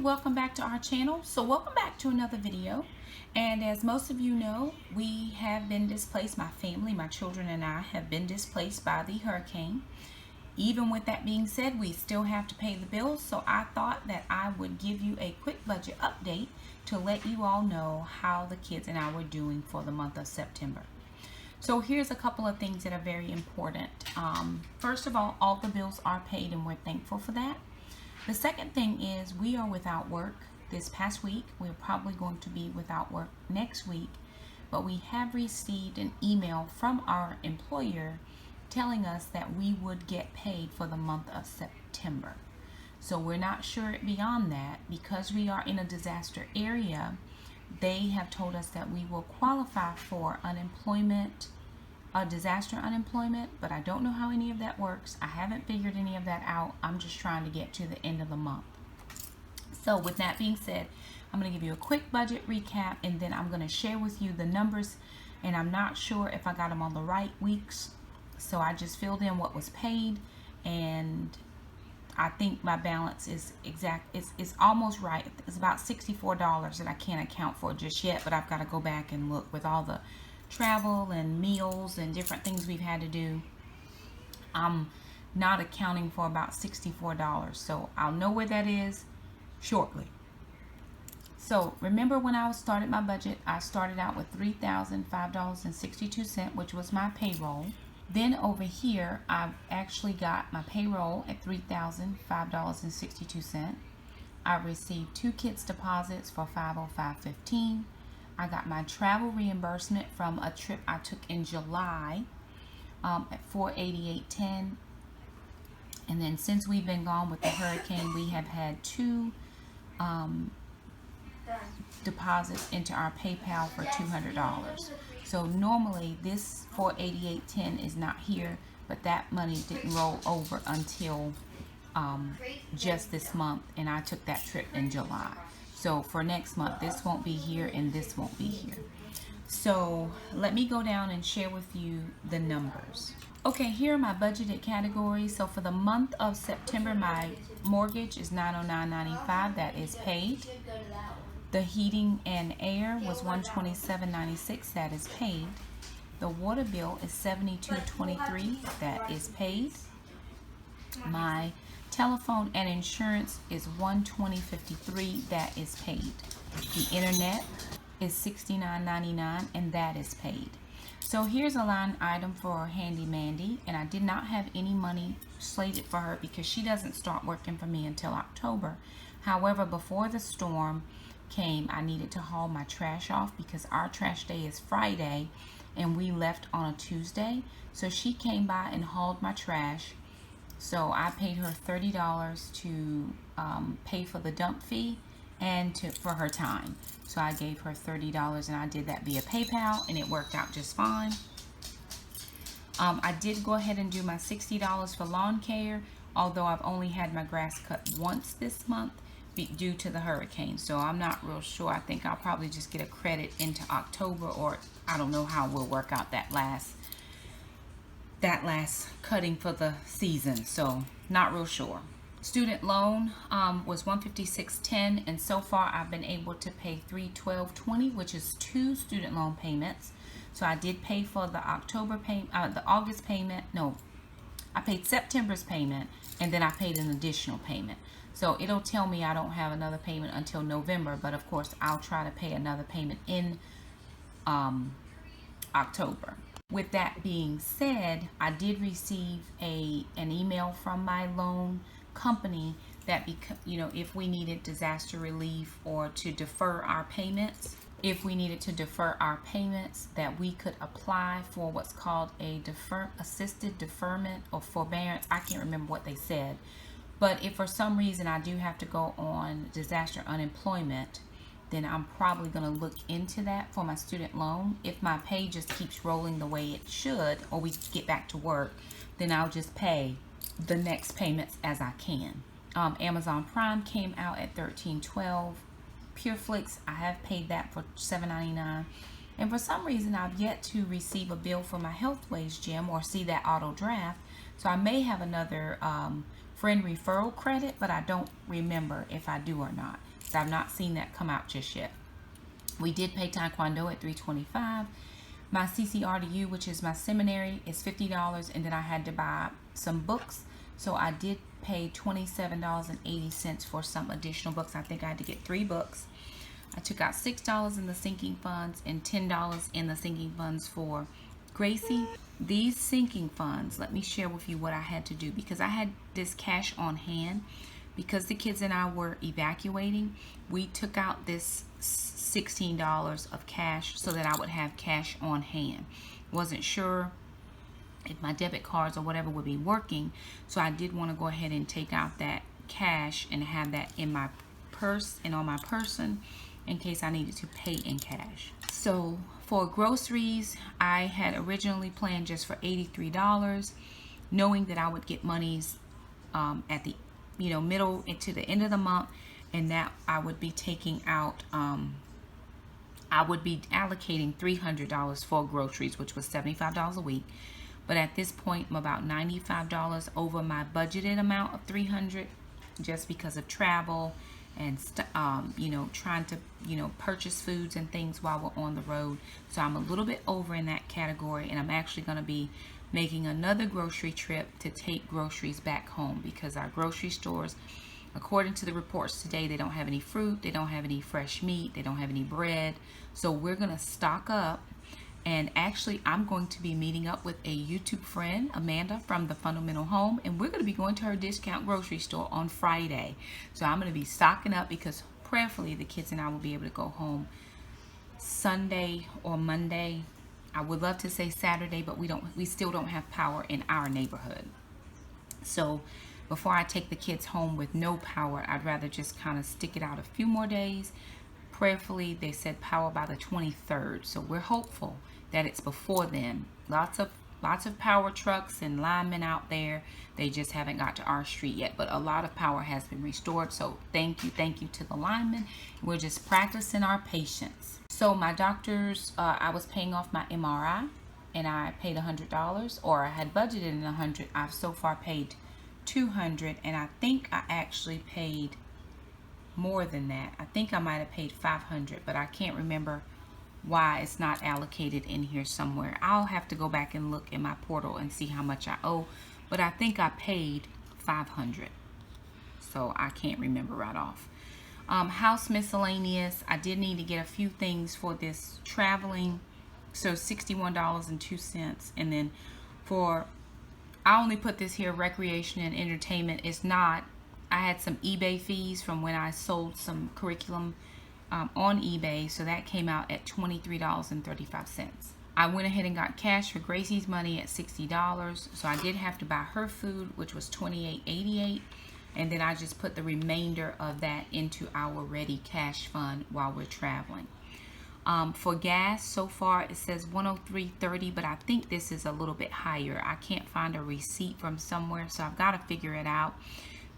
welcome back to our channel. So welcome back to another video, and as most of you know, we have been displaced. My family, my children and I have been displaced by the hurricane. Even with that being said, we still have to pay the bills, so I thought that I would give you a quick budget update to let you all know how the kids and I were doing for the month of September. So here's a couple of things that are very important. First of all the bills are paid and we're thankful for that. The second thing is we are without work this past week. We're probably going to be without work next week, but we have received an email from our employer telling us that we would get paid for the month of September. So we're not sure beyond that. Because we are in a disaster area, they have told us that we will qualify for unemployment, disaster unemployment, but I don't know how any of that works. I haven't figured any of that out. I'm just trying to get to the end of the month. So with that being said, I'm going to give you a quick budget recap, and then I'm going to share with you the numbers, and I'm not sure if I got them on the right weeks, so I just filled in what was paid, and I think my balance is exact. It's almost right. It's about $64 that I can't account for just yet, but I've got to go back and look with all the travel and meals and different things we've had to do. I'm not accounting for about $64, so I'll know where that is shortly. So remember, when I started my budget, I started out with $3,005.62, which was my payroll. Then over here, I've actually got my payroll at $3,005.62. I received 2 kids' deposits for $505.15. I got my travel reimbursement from a trip I took in July at $488.10. And then since we've been gone with the hurricane, we have had 2 deposits into our PayPal for $200. So normally this $488.10 is not here, but that money didn't roll over until just this month, and I took that trip in July. So for next month, this won't be here and this won't be here. So let me go down and share with you the numbers. Okay, here are my budgeted categories. So for the month of September, my mortgage is $909.95. That is paid. The heating and air was $127.96. That is paid. The water bill is $72.23. That is paid. My telephone and insurance is $120.53. That is paid. The internet is $69.99, and that is paid. So here's a line item for Handy Mandy, and I did not have any money slated for her because she doesn't start working for me until October. However, before the storm came, I needed to haul my trash off because our trash day is Friday and we left on a Tuesday. So she came by and hauled my trash. So I paid her $30 to pay for the dump fee and for her time. So I gave her $30, and I did that via PayPal, and it worked out just fine. I did go ahead and do my $60 for lawn care, although I've only had my grass cut once this month due to the hurricane. So I'm not real sure. I think I'll probably just get a credit into October, or I don't know how we'll work out that last cutting for the season, so not real sure. Student loan was $156.10, and so far I've been able to pay $312.20, which is 2 student loan payments. So I did pay for the August payment. No, I paid September's payment, and then I paid an additional payment. So it'll tell me I don't have another payment until November, but of course I'll try to pay another payment in October. With that being said, I did receive an email from my loan company that if we needed disaster relief or to defer our payments, that we could apply for what's called a assisted deferment or forbearance. I can't remember what they said, but if for some reason I do have to go on disaster unemployment, then I'm probably going to look into that for my student loan. If my pay just keeps rolling the way it should, or we get back to work, then I'll just pay the next payments as I can. Amazon Prime came out at $13.12. PureFlix, I have paid that for $7.99. And for some reason, I've yet to receive a bill for my Healthways gym or see that auto draft. So I may have another friend referral credit, but I don't remember if I do or not. I've not seen that come out just yet. We did pay Taekwondo at $325. My CCRDU, which is my seminary, is $50, and then I had to buy some books. So I did pay $27.80 for some additional books. I think I had to get 3 books. I took out $6 in the sinking funds and $10 in the sinking funds for Gracie. These sinking funds, let me share with you what I had to do, because I had this cash on hand. Because the kids and I were evacuating, we took out this $16 of cash so that I would have cash on hand. Wasn't sure if my debit cards or whatever would be working, so I did want to go ahead and take out that cash and have that in my purse and on my person in case I needed to pay in cash. So for groceries, I had originally planned just for $83, knowing that I would get monies at the middle into the end of the month, and that I would be taking out I would be allocating $300 for groceries, which was $75 a week. But at this point, I'm about $95 over my budgeted amount of $300, just because of travel and trying to purchase foods and things while we're on the road. So I'm a little bit over in that category, and I'm actually going to be making another grocery trip to take groceries back home, because our grocery stores, according to the reports today, they don't have any fruit, they don't have any fresh meat, they don't have any bread. So we're going to stock up. And actually, I'm going to be meeting up with a YouTube friend, Amanda, from the Fundamental Home, and we're going to be going to her discount grocery store on Friday. So I'm going to be stocking up, because prayerfully the kids and I will be able to go home Sunday or Monday. I would love to say Saturday, but we still don't have power in our neighborhood. So before I take the kids home with no power, I'd rather just kind of stick it out a few more days. Prayerfully, they said power by the 23rd, so we're hopeful that it's before then. Lots of power trucks and linemen out there. They just haven't got to our street yet, but a lot of power has been restored. So thank you to the linemen. We're just practicing our patience. So my doctors, I was paying off my MRI, and I paid $100, or I had budgeted $100. I've so far paid $200, and I think I actually paid more than that. I think I might have paid $500, but I can't remember why it's not allocated in here somewhere. I'll have to go back and look in my portal and see how much I owe, but I think I paid $500, so I can't remember right off. House miscellaneous, I did need to get a few things for this traveling, so $61.02. And then I only put this here, recreation and entertainment. It's not, I had some eBay fees from when I sold some curriculum on eBay, so that came out at $23.35. I went ahead and got cash for Gracie's money at $60, so I did have to buy her food, which was $28.88, and then I just put the remainder of that into our ready cash fund while we're traveling. For gas, so far it says $103.30, but I think this is a little bit higher. I can't find a receipt from somewhere, so I've got to figure it out,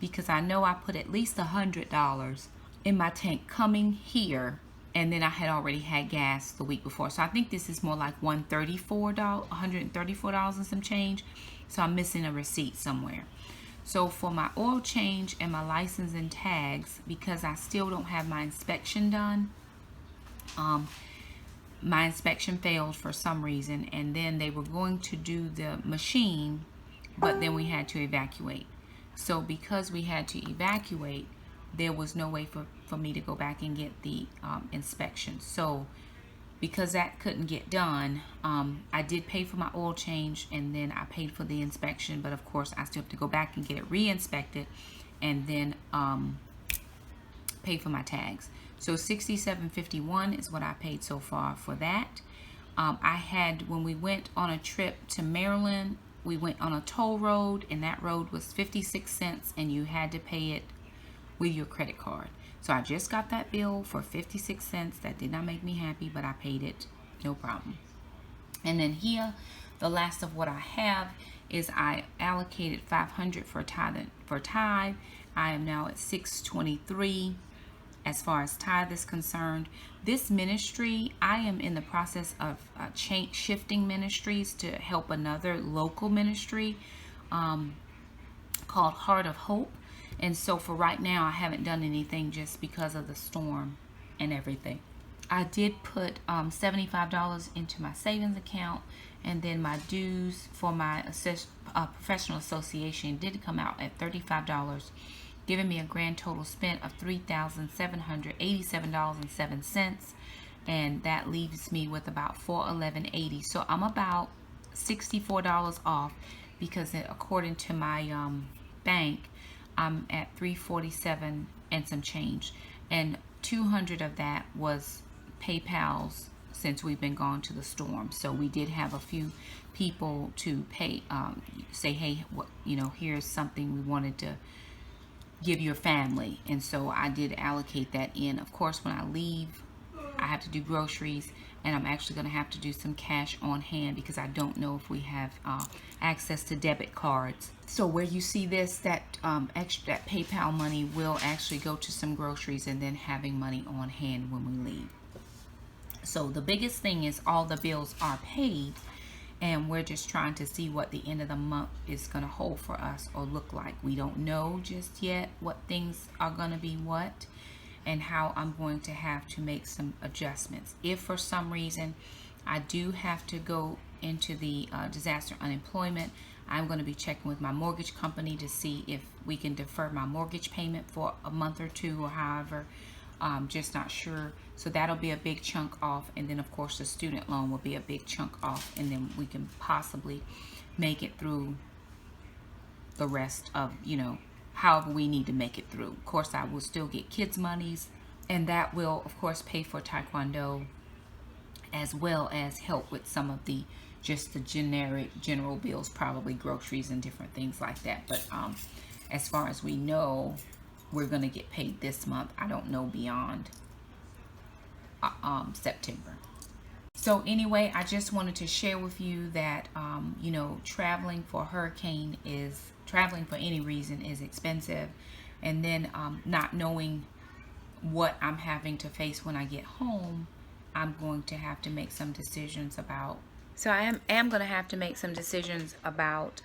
because I know I put at least $100 in my tank coming here, and then I had already had gas the week before. So I think this is more like $134 and some change. So I'm missing a receipt somewhere. So for my oil change and my license and tags, because I still don't have my inspection done, my inspection failed for some reason, and then they were going to do the machine, but then we had to evacuate. So because we had to evacuate, there was no way for me to go back and get the inspection. So because that couldn't get done, I did pay for my oil change, and then I paid for the inspection, but of course I still have to go back and get it re-inspected, and then pay for my tags. So $67.51 is what I paid so far for that. When we went on a trip to Maryland, we went on a toll road, and that road was 56 cents, and you had to pay it with your credit card. So I just got that bill for 56 cents. That did not make me happy, but I paid it, no problem. And then here, the last of what I have is I allocated $500 for tithe. I am now at $623 as far as tithe is concerned. This ministry, I am in the process of shifting ministries to help another local ministry called Heart of Hope. And so for right now, I haven't done anything just because of the storm and everything. I did put $75 into my savings account, and then my dues for my professional association did come out at $35, giving me a grand total spent of $3,787.07, and that leaves me with about $411.80. So I'm about $64 off, because according to my bank, I'm at $347 and some change, and 200 of that was PayPal's, since we've been gone to the storm. So we did have a few people to pay, say, hey, here's something we wanted to give your family, and so I did allocate that in. Of course, when I leave, I have to do groceries, and I'm actually going to have to do some cash on hand, because I don't know if we have access to debit cards. So where you see this, that that PayPal money will actually go to some groceries, and then having money on hand when we leave. So the biggest thing is all the bills are paid, and we're just trying to see what the end of the month is going to hold for us or look like. We don't know just yet what things are going to be what, and how I'm going to have to make some adjustments. If for some reason I do have to go into the disaster unemployment, I'm going to be checking with my mortgage company to see if we can defer my mortgage payment for a month or two, or however. Just not sure. So that'll be a big chunk off, and then of course the student loan will be a big chunk off, and then we can possibly make it through the rest of, however we need to make it through. Of course, I will still get kids' monies, and that will of course pay for Taekwondo, as well as help with some of the general bills, probably groceries and different things like that. But as far as we know, we're going to get paid this month. I don't know beyond September. So anyway, I just wanted to share with you that traveling for any reason is expensive, and then not knowing what I'm having to face when I get home, I'm going to have to make some decisions about. So I am going to have to make some decisions about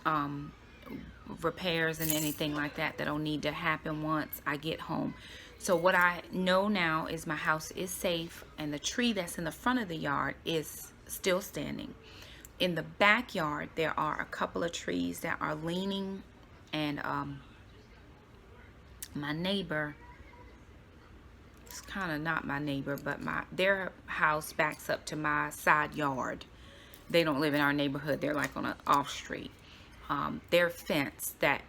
repairs and anything like that that'll need to happen once I get home. So what I know now is my house is safe, and the tree that's in the front of the yard is still standing. In the backyard, there are a couple of trees that are leaning, and my neighbor, it's kind of not my neighbor, but their house backs up to my side yard. They don't live in our neighborhood. They're like on an off street. Their fence that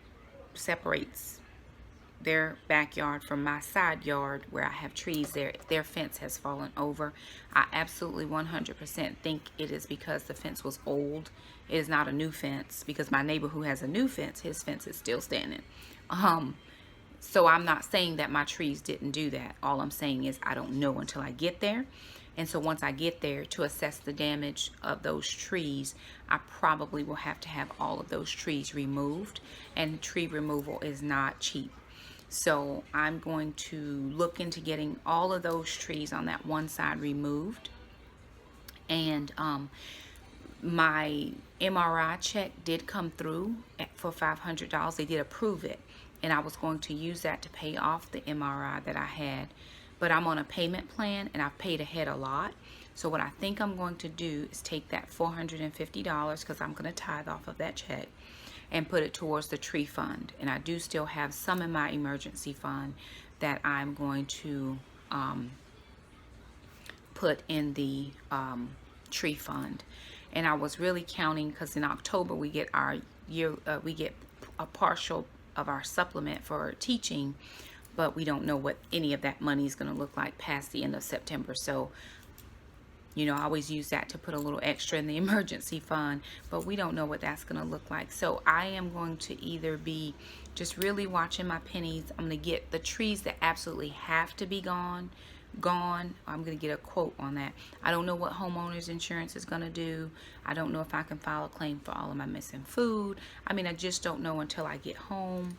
separates their backyard from my side yard, where I have trees there, their fence has fallen over. I absolutely 100% think it is because the fence was old. It is not a new fence, because my neighbor who has a new fence, his fence is still standing. So I'm not saying that my trees didn't do that. All I'm saying is I don't know until I get there. And so once I get there to assess the damage of those trees, I probably will have to have all of those trees removed, and tree removal is not cheap. So I'm going to look into getting all of those trees on that one side removed. And my MRI check did come through for $500. They did approve it, and I was going to use that to pay off the MRI that I had. But I'm on a payment plan, and I've paid ahead a lot. So what I think I'm going to do is take that $450, because I'm going to tithe off of that check, and put it towards the tree fund. And I do still have some in my emergency fund that I'm going to put in the tree fund. And I was really counting, because in October we get our we get a partial of our supplement for teaching, but we don't know what any of that money is going to look like past the end of September. So I always use that to put a little extra in the emergency fund, but we don't know what that's going to look like. So I am going to either be just really watching my pennies. I'm going to get the trees that absolutely have to be gone. I'm going to get a quote on that. I don't know what homeowners insurance is going to do. I don't know if I can file a claim for all of my missing food. I mean, I just don't know until I get home.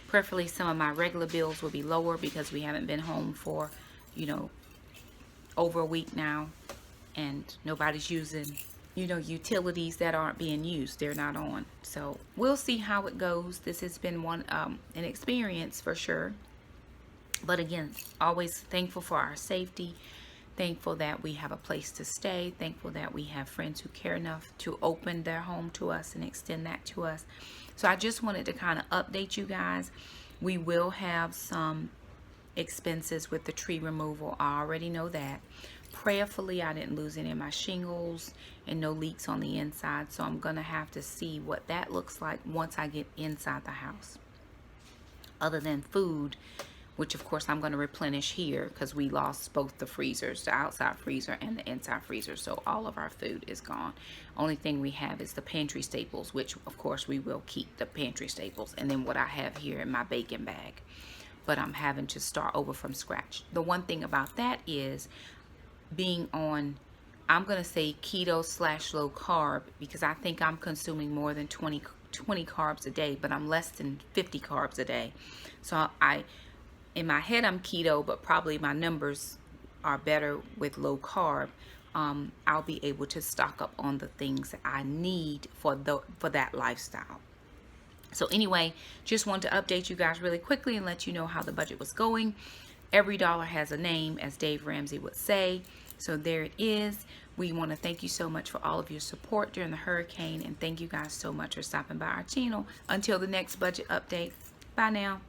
Preferably some of my regular bills will be lower, because we haven't been home for, over a week now, and nobody's using, utilities that aren't being used. They're not on. So we'll see how it goes. This has been an experience for sure. But again, always thankful for our safety. Thankful that we have a place to stay. Thankful that we have friends who care enough to open their home to us and extend that to us. So I just wanted to kind of update you guys. We will have some expenses with the tree removal. I already know that. Prayerfully, I didn't lose any of my shingles and no leaks on the inside. So I'm going to have to see what that looks like once I get inside the house. Other than food, which of course I'm going to replenish here because we lost both the freezers, the outside freezer and the inside freezer. So all of our food is gone. Only thing we have is the pantry staples, which of course we will keep the pantry staples. And then what I have here in my bacon bag. But I'm having to start over from scratch. The one thing about that is being on, I'm going to say keto / low carb, because I think I'm consuming more than 20 carbs a day, but I'm less than 50 carbs a day. So in my head I'm keto, but probably my numbers are better with low carb. I'll be able to stock up on the things that I need for that lifestyle. So anyway, just wanted to update you guys really quickly and let you know how the budget was going. Every dollar has a name, as Dave Ramsey would say. So there it is. We want to thank you so much for all of your support during the hurricane, and thank you guys so much for stopping by our channel. Until the next budget update, bye now.